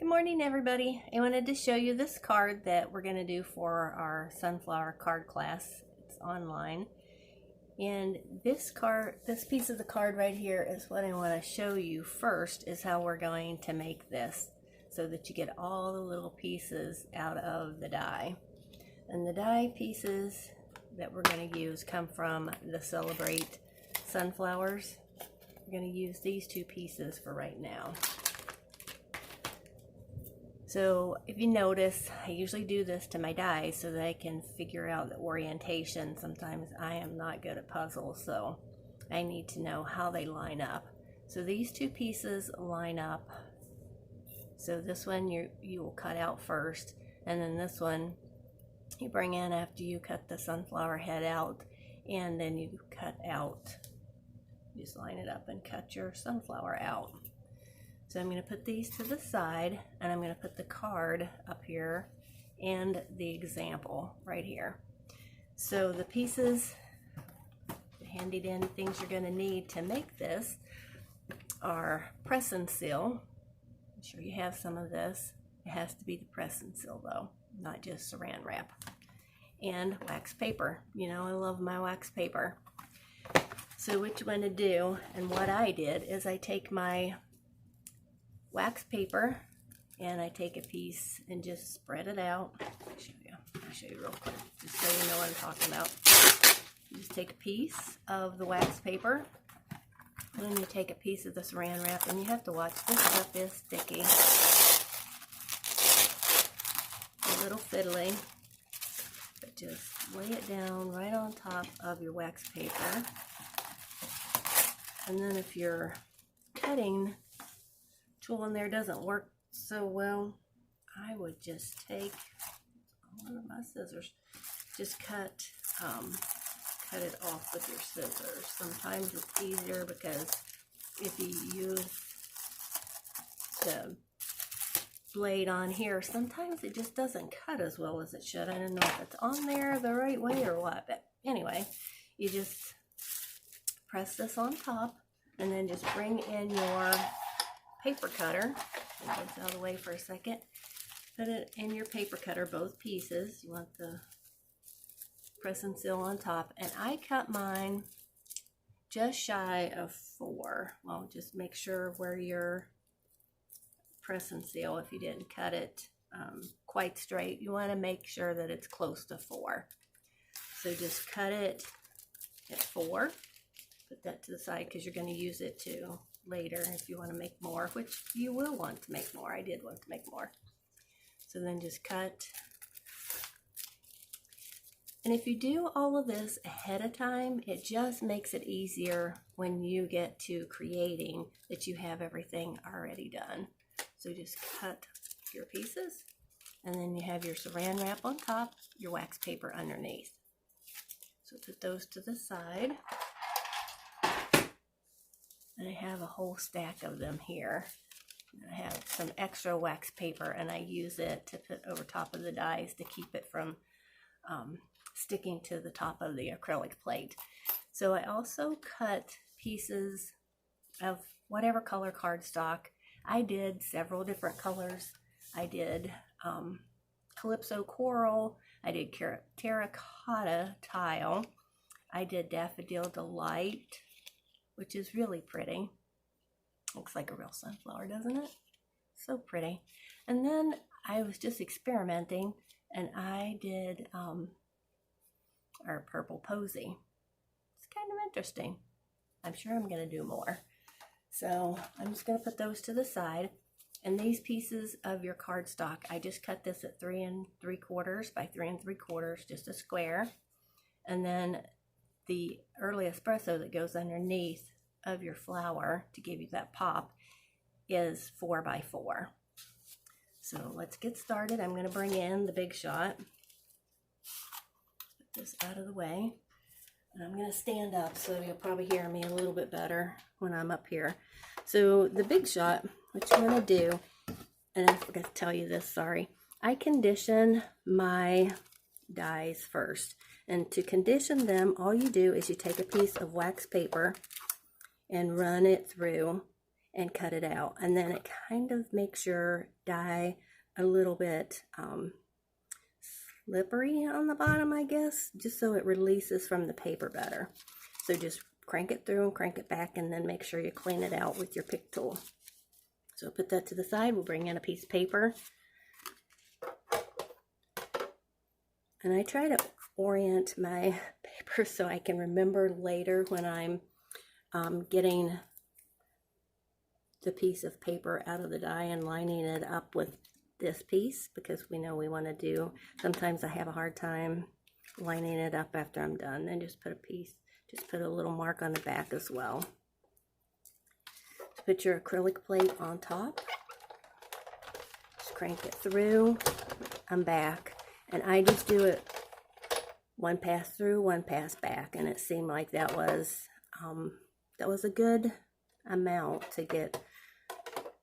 Good morning, everybody. I wanted to show you this card that we're going to do for our sunflower card class. It's online. And this piece of the card right here is what I want to show you first, is how we're going to make this so that you get all the little pieces out of the die. And the die pieces that we're going to use come from the Celebrate sunflowers. We're going to use these two pieces for right now. So if you notice, I usually do this to my dies so that I can figure out the orientation. Sometimes I am not good at puzzles, so I need to know how they line up. So these two pieces line up. So this one you will cut out first, and then this one you bring in after you cut the sunflower head out, and then you cut out, just line it up and cut your sunflower out. So I'm going to put these to the side, and I'm going to put the card up here and the example right here. So the pieces, the handy dandy things you're going to need to make this are press and seal. I'm sure you have some of this. It has to be the press and seal though, not just saran wrap. And wax paper. You know, I love my wax paper. So which one to do, and what I did is I take my wax paper and I take a piece and just spread it out. I'll show you real quick, just so you know what I'm talking about. You just take a piece of the wax paper, and then you take a piece of the saran wrap, and you have to watch, this stuff is sticky, a little fiddly, but just lay it down right on top of your wax paper. And then if your cutting tool in there doesn't work so well, I would just take one of my scissors, just cut it off with your scissors. Sometimes it's easier because if you use the blade on here, sometimes it just doesn't cut as well as it should. I don't know if it's on there the right way or what, but anyway, you just press this on top and then just bring in your paper cutter. Get this out of the way for a second. Put it in your paper cutter, both pieces. You want the press and seal on top. And I cut mine just shy of 4. Well, just make sure where your press and seal, if you didn't cut it quite straight, you want to make sure that it's close to 4. So just cut it at 4. Put that to the side because you're going to use it to later if you want to make more, which you will want to make more. I did want to make more. So then just cut. And if you do all of this ahead of time, it just makes it easier when you get to creating, that you have everything already done. So just cut your pieces, and then you have your saran wrap on top, your wax paper underneath. So put those to the side. And I have a whole stack of them here. I have some extra wax paper, and I use it to put over top of the dies to keep it from sticking to the top of the acrylic plate. So I also cut pieces of whatever color cardstock. I did several different colors. I did Calypso Coral. I did Terracotta Tile. I did Daffodil Delight, which is really pretty. Looks like a real sunflower, doesn't it? So pretty. And then I was just experimenting, and I did our purple posy. It's kind of interesting. I'm sure I'm going to do more. So I'm just going to put those to the side. And these pieces of your cardstock, I just cut this at 3 3/4 by 3 3/4, just a square. And then the early espresso that goes underneath of your flower to give you that pop is 4 by 4. So let's get started. I'm going to bring in the Big Shot. Put this out of the way. And I'm going to stand up so you'll probably hear me a little bit better when I'm up here. So the Big Shot, what you're going to do, and I forgot to tell you this, sorry. I condition my dies first. And to condition them, all you do is you take a piece of wax paper and run it through, and cut it out. And then it kind of makes your die a little bit slippery on the bottom, I guess, just so it releases from the paper better. So just crank it through and crank it back, and then make sure you clean it out with your pick tool. So put that to the side. We'll bring in a piece of paper. And I try to orient my paper so I can remember later when I'm getting the piece of paper out of the die and lining it up with this piece, because we know we want to do, sometimes I have a hard time lining it up after I'm done. Then just put a little mark on the back as well. Put your acrylic plate on top. Just crank it through. I'm back. And I just do it one pass through, one pass back. And it seemed like that was a good amount to get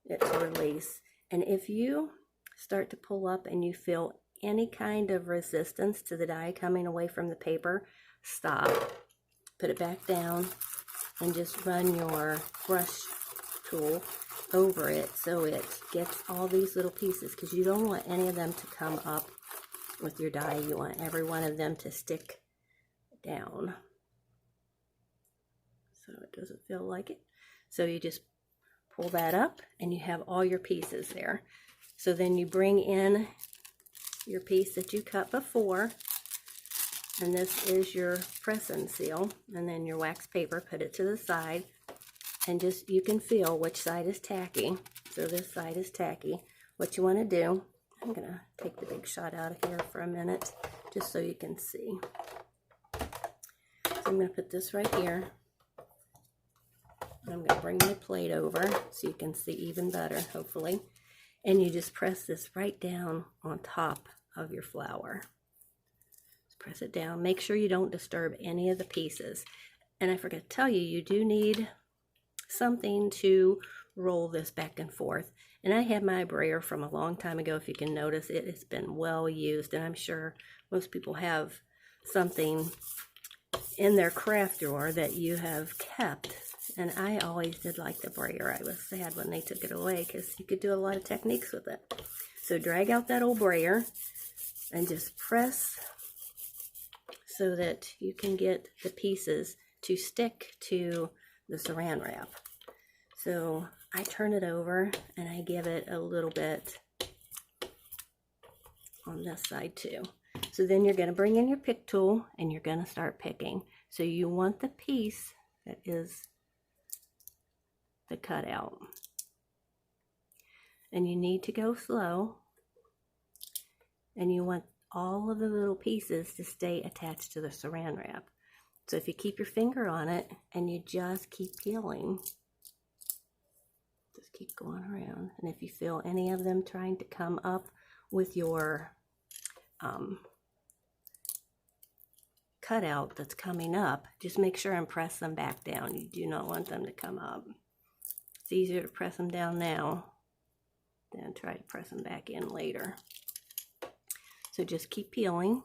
it to release. And if you start to pull up and you feel any kind of resistance to the die coming away from the paper, stop. Put it back down and just run your brush tool over it so it gets all these little pieces, because you don't want any of them to come up with your die. You want every one of them to stick down so it doesn't feel like it. So you just pull that up and you have all your pieces there. So then you bring in your piece that you cut before, and this is your press and seal, and then your wax paper. Put it to the side, and just, you can feel which side is tacky. So this side is tacky. What you want to do, I'm going to take the big shot out of here for a minute just so you can see. So I'm going to put this right here. I'm going to bring my plate over so you can see even better, hopefully. And you just press this right down on top of your flower. Just press it down. Make sure you don't disturb any of the pieces. And I forgot to tell you, you do need something to roll this back and forth. And I have my brayer from a long time ago. If you can notice, it has been well used, and I'm sure most people have something in their craft drawer that you have kept. And I always did like the brayer. I was sad when they took it away, because you could do a lot of techniques with it. So drag out that old brayer and just press so that you can get the pieces to stick to the saran wrap. So I turn it over and I give it a little bit on this side too. So then you're going to bring in your pick tool and you're going to start picking. So you want the piece that is the cutout. And you need to go slow. And you want all of the little pieces to stay attached to the saran wrap. So if you keep your finger on it and you just keep peeling, just keep going around. And if you feel any of them trying to come up with your cutout that's coming up, just make sure and press them back down. You do not want them to come up. It's easier to press them down now than try to press them back in later. So just keep peeling.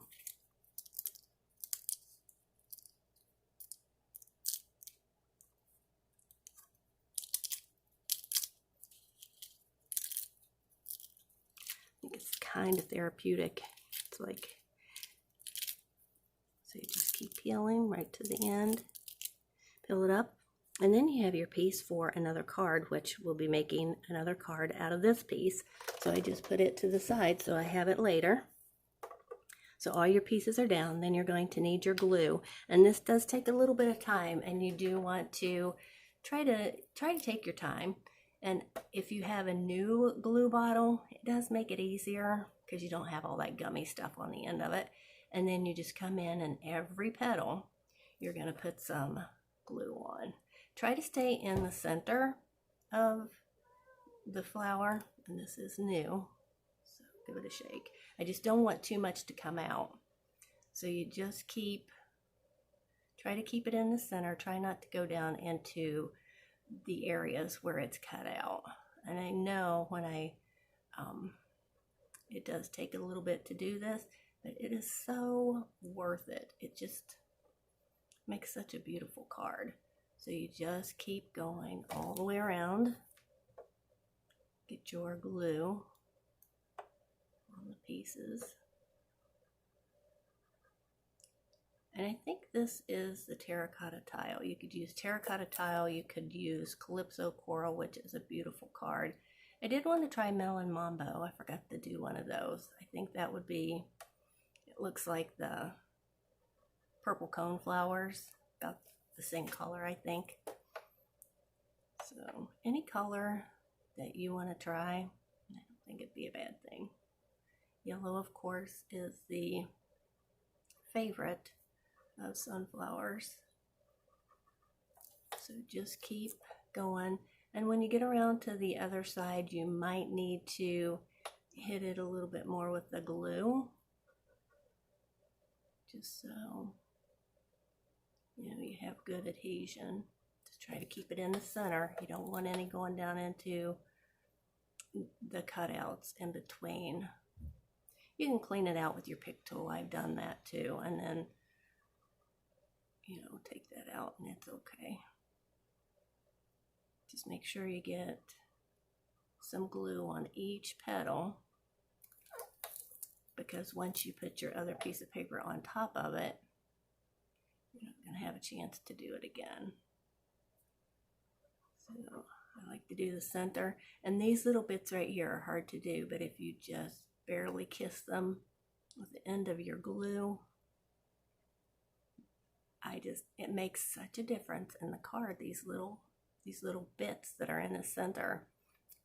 I think it's kind of therapeutic. It's like, so you just keep peeling right to the end. Peel it up. And then you have your piece for another card, which we'll be making another card out of this piece. So I just put it to the side so I have it later. So all your pieces are down. Then you're going to need your glue. And this does take a little bit of time, and you do want to try to take your time. And if you have a new glue bottle, it does make it easier because you don't have all that gummy stuff on the end of it. And then you just come in, and every petal, you're going to put some glue on. Try to stay in the center of the flower, and this is new, so give it a shake. I just don't want too much to come out. So you just try to keep it in the center. Try not to go down into the areas where it's cut out. And I know when it does take a little bit to do this, but it is so worth it. It just makes such a beautiful card. So you just keep going all the way around. get your glue on the pieces. And I think this is the terracotta tile. You could use terracotta tile, you could use Calypso Coral, which is a beautiful card. I did want to try Melon Mambo. I forgot to do one of those. I think that would be, it looks like the purple cone flowers, about the same color, I think. So any color that you want to try, I don't think it'd be a bad thing. Yellow, of course, is the favorite of sunflowers. So just keep going. And when you get around to the other side, you might need to hit it a little bit more with the glue. Just so you have good adhesion. Just try to keep it in the center. You don't want any going down into the cutouts in between. You can clean it out with your pick tool. I've done that too. And then, take that out and it's okay. Just make sure you get some glue on each petal, because once you put your other piece of paper on top of it, you're not going to have a chance to do it again. So I like to do the center, and these little bits right here are hard to do, but if you just barely kiss them with the end of your glue, it makes such a difference in the card, these little bits that are in the center.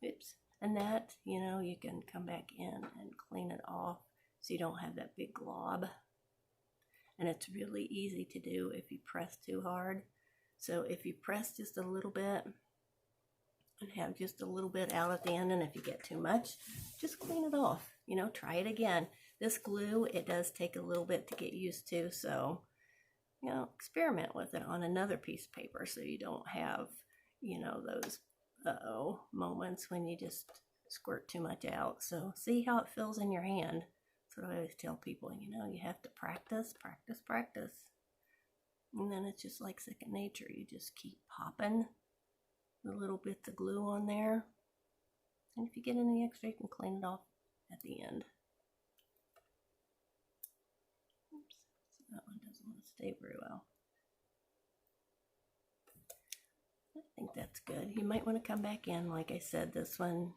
Oops. And that, you can come back in and clean it off so you don't have that big glob. And it's really easy to do if you press too hard. So if you press just a little bit and have just a little bit out at the end, and if you get too much, just clean it off. Try it again. This glue, it does take a little bit to get used to, so experiment with it on another piece of paper so you don't have those moments when you just squirt too much out. So see how it feels in your hand. That's what I always tell people. You have to practice. And then it's just like second nature. You just keep popping the little bits of glue on there. And if you get any extra, you can clean it off at the end. Oops, so that one doesn't want to stay very well. I think that's good. You might want to come back in. Like I said, this one,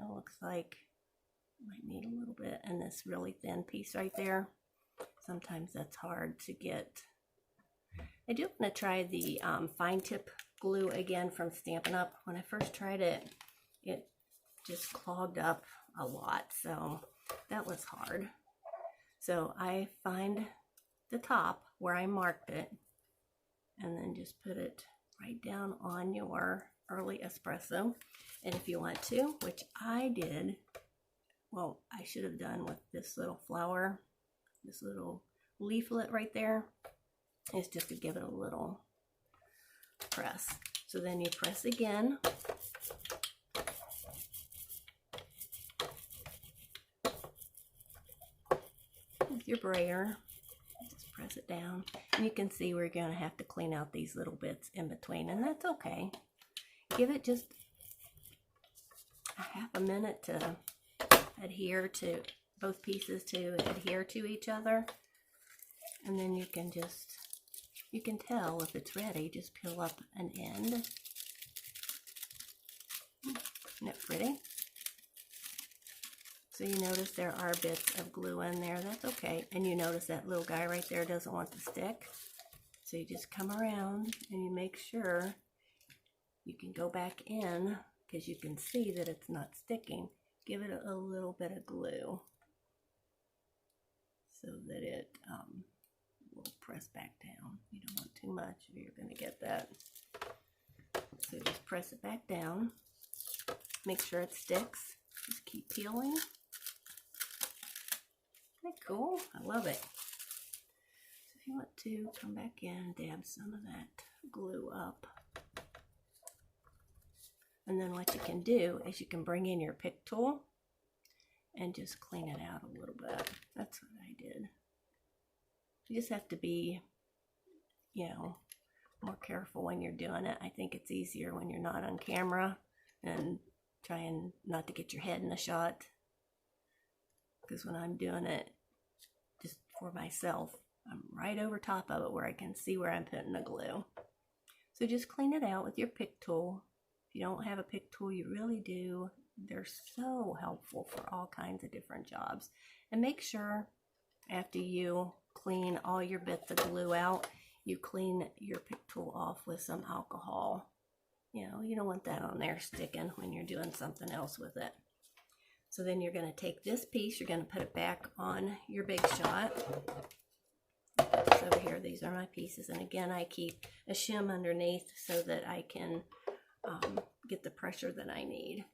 looks like might need a little bit. And this really thin piece right there, sometimes that's hard to get. I do want to try the fine tip glue again from Stampin' Up. When I first tried it, it just clogged up a lot. So that was hard. So I find the top where I marked it and then just put it right down on your early espresso. And if you want to, which I did, well, I should have done with this little flower, this little leaflet right there, is just to give it a little press. So then you press again. With your brayer. Press it down, and you can see we're going to have to clean out these little bits in between, and that's okay. Give it just a half a minute to adhere to both pieces, to adhere to each other, and then you can tell if it's ready. Just peel up an end. Isn't it pretty? So you notice there are bits of glue in there. That's okay. And you notice that little guy right there doesn't want to stick. So you just come around and you make sure you can go back in, because you can see that it's not sticking. Give it a little bit of glue so that it will press back down. You don't want too much or you're going to get that. So just press it back down. Make sure it sticks. Just keep peeling. Isn't that cool? I love it. So if you want to come back in, dab some of that glue up. And then what you can do is you can bring in your pick tool and just clean it out a little bit. That's what I did. You just have to be, more careful when you're doing it. I think it's easier when you're not on camera and trying not to get your head in the shot, because when I'm doing it just for myself, I'm right over top of it where I can see where I'm putting the glue. So just clean it out with your pick tool. If you don't have a pick tool, you really do. They're so helpful for all kinds of different jobs. And make sure after you clean all your bits of glue out, you clean your pick tool off with some alcohol. You know, you don't want that on there sticking when you're doing something else with it. So then you're going to take this piece, you're going to put it back on your big shot. So over here, these are my pieces. And again, I keep a shim underneath so that I can get the pressure that I need.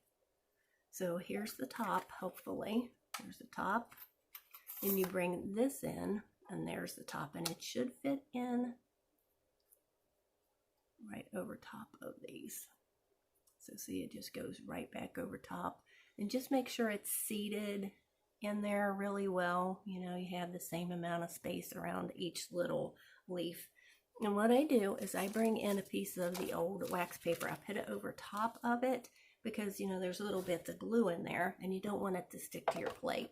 So here's the top, hopefully. There's the top. Then you bring this in, and there's the top. And it should fit in right over top of these. So see, it just goes right back over top. And just make sure it's seated in there really well. You know, you have the same amount of space around each little leaf. And what I do is I bring in a piece of the old wax paper. I put it over top of it because, you know, there's little bits of glue in there and you don't want it to stick to your plate.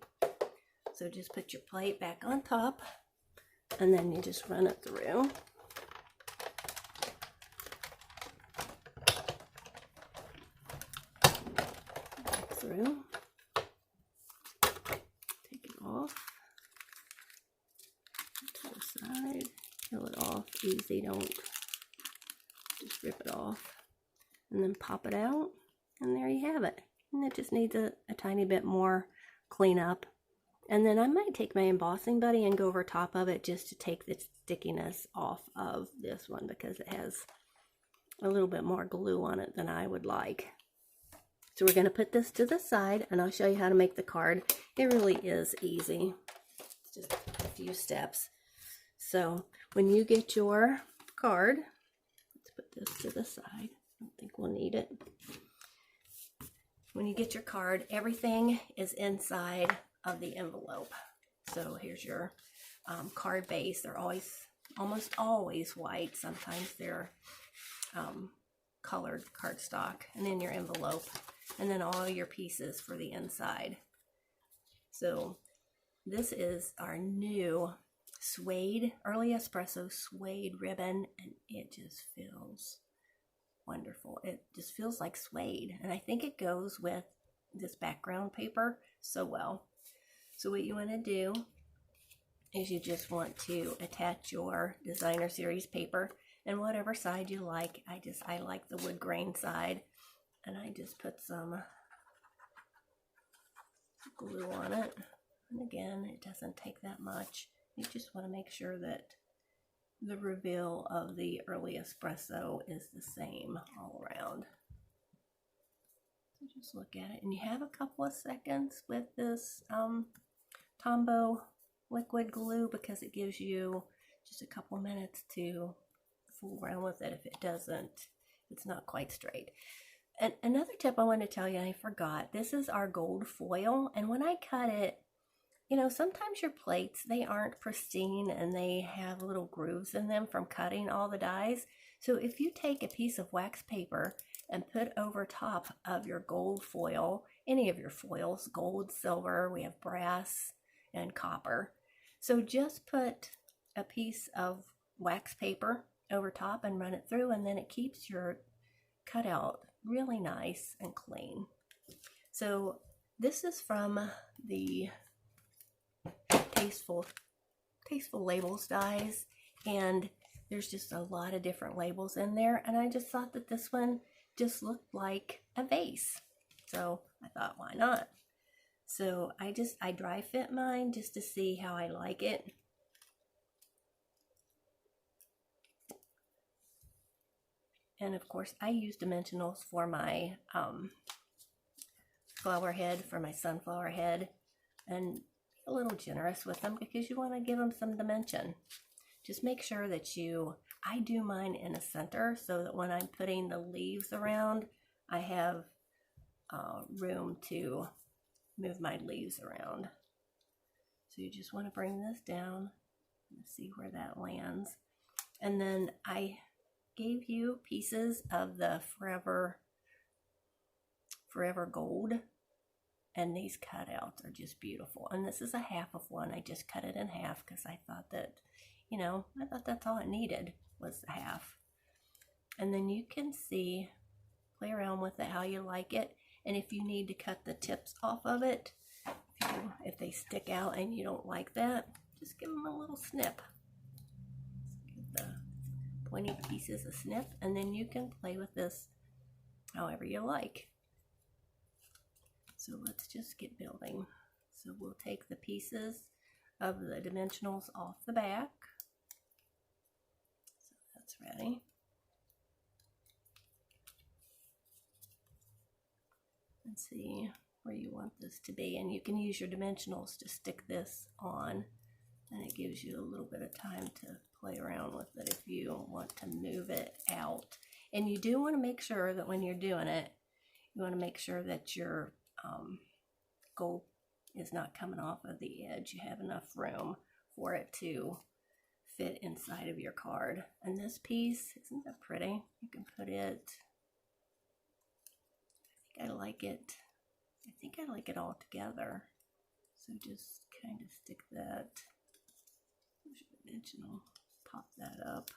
So just put your plate back on top and then you just run it through. Back through. Take it off. To the side. Peel it off. Easy. Don't just rip it off. And then pop it out. And there you have it. And it just needs a tiny bit more cleanup. And then I might take my embossing buddy and go over top of it just to take the stickiness off of this one because it has a little bit more glue on it than I would like. So we're going to put this to the side and I'll show you how to make the card. It really is easy. It's just a few steps. So when you get your card, let's put this to the side. I don't think we'll need it. When you get your card, everything is inside of the envelope. So here's your card base. They're almost always white. Sometimes they're colored cardstock. And then your envelope. And then all your pieces for the inside. So this is our new suede, early espresso suede ribbon. And it just feels wonderful. It just feels like suede. And I think it goes with this background paper so well. So what you want to do is you just want to attach your designer series paper and whatever side you like. I like the wood grain side, and I just put some glue on it. And again, it doesn't take that much. You just want to make sure that the reveal of the early espresso is the same all around. So just look at it, and you have a couple of seconds with this Tombow liquid glue because it gives you just a couple minutes to fool around with it. If it doesn't, it's not quite straight. And another tip I want to tell you, I forgot, this is our gold foil, and when I cut it, you know, sometimes your plates, they aren't pristine and they have little grooves in them from cutting all the dies. So if you take a piece of wax paper and put over top of your gold foil, any of your foils, gold, silver, we have brass and copper. So just put a piece of wax paper over top and run it through, and then it keeps your cutout really nice and clean. So this is from the Tasteful labels dies, and there's just a lot of different labels in there, and I just thought that this one just looked like a vase, so I thought, why not? So I dry fit mine just to see how I like it. And of course I use dimensionals for my flower head, for my sunflower head, and a little generous with them because you want to give them some dimension. Just make sure that I do mine in a center so that when I'm putting the leaves around, I have room to move my leaves around. So you just want to bring this down and see where that lands. And then I gave you pieces of the Forever Forever Gold. And these cutouts are just beautiful. And this is a half of one. I just cut it in half because I thought that, you know, I thought that's all it needed was the half. And then you can see, play around with it how you like it. And if you need to cut the tips off of it, if they stick out and you don't like that, just give them a little snip. Give the pointy pieces a snip, and then you can play with this however you like. So let's just get building. So we'll take the pieces of the dimensionals off the back. So that's ready. And see where you want this to be, and you can use your dimensionals to stick this on, and it gives you a little bit of time to play around with it if you want to move it out. And you do want to make sure that when you're doing it, you want to make sure that your gold is not coming off of the edge. You have enough room for it to fit inside of your card. And this piece, isn't that pretty? You can put it, I like it. I think I like it all together. So just kind of stick that, dimensional, pop that up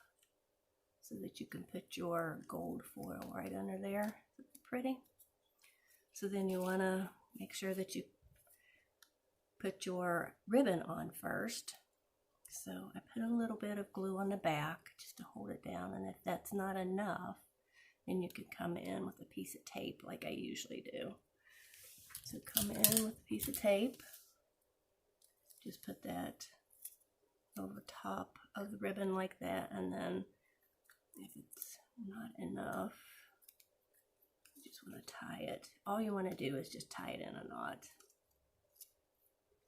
so that you can put your gold foil right under there. Isn't that pretty? So then you want to make sure that you put your ribbon on first. So I put a little bit of glue on the back just to hold it down, and if that's not enough, then you can come in with a piece of tape like I usually do. So come in with a piece of tape, just put that over top of the ribbon like that, and then if it's not enough, you just want to tie it. All you want to do is just tie it in a knot.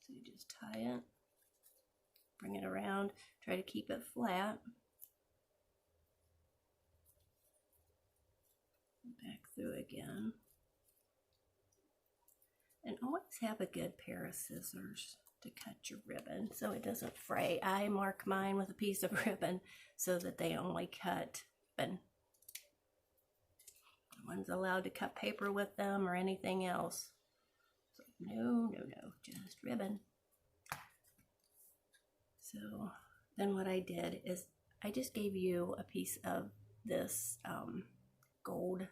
So you just tie it, bring it around, try to keep it flat. Back through again. And always have a good pair of scissors to cut your ribbon so it doesn't fray. I mark mine with a piece of ribbon so that they only cut ribbon. No one's allowed to cut paper with them or anything else. So no, just ribbon. So then what I did is I just gave you a piece of this gold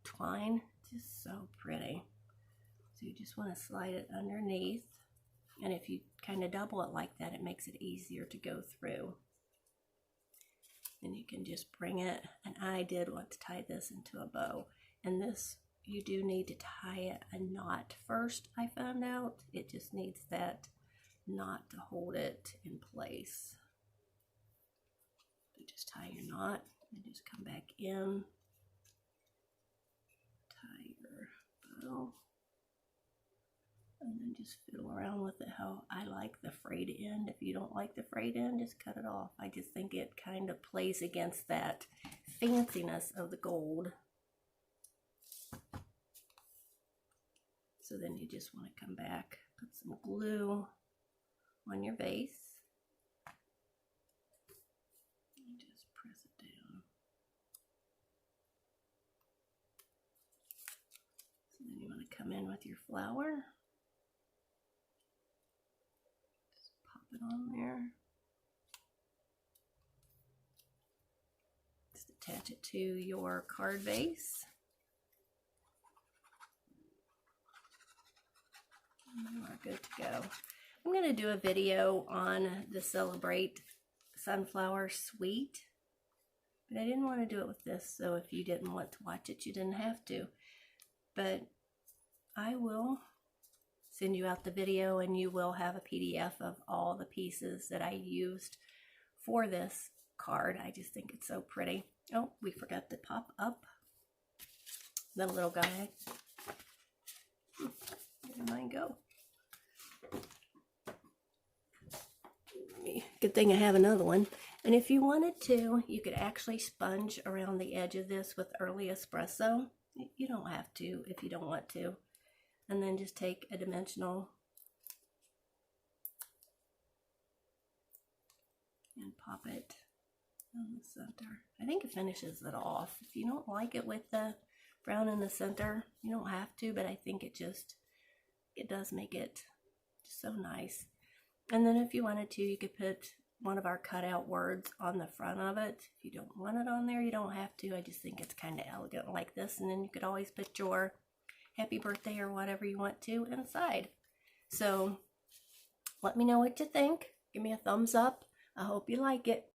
twine, just so pretty. So you just want to slide it underneath, and if you kind of double it like that, it makes it easier to go through. Then you can just bring it, and I did want to tie this into a bow, and this you do need to tie a knot first. I found out it just needs that knot to hold it in place. So just tie your knot and just come back in. Bow, and then just fiddle around with it how I like the frayed end. If you don't like the frayed end, just cut it off. I just think it kind of plays against that fanciness of the gold. So then you just want to come back, put some glue on your vase, and just press it down. Then you want to come in with your flower, just pop it on there, just attach it to your card vase, and you are good to go. I'm going to do a video on the Celebrate Sunflower Suite, but I didn't want to do it with this, so if you didn't want to watch it, you didn't have to. But I will send you out the video, and you will have a PDF of all the pieces that I used for this card. I just think it's so pretty. Oh, we forgot to pop up the little guy. Where did mine go? Good thing I have another one. And if you wanted to, you could actually sponge around the edge of this with early espresso. You don't have to if you don't want to. And then just take a dimensional and pop it on the center. I think it finishes it off. If you don't like it with the brown in the center. You don't have to, but I think it does make it just so nice. And then if you wanted to, you could put one of our cutout words on the front of it. If you don't want it on there, you don't have to. I just think it's kind of elegant like this. And then you could always put your happy birthday or whatever you want to inside. So let me know what you think. Give me a thumbs up. I hope you like it.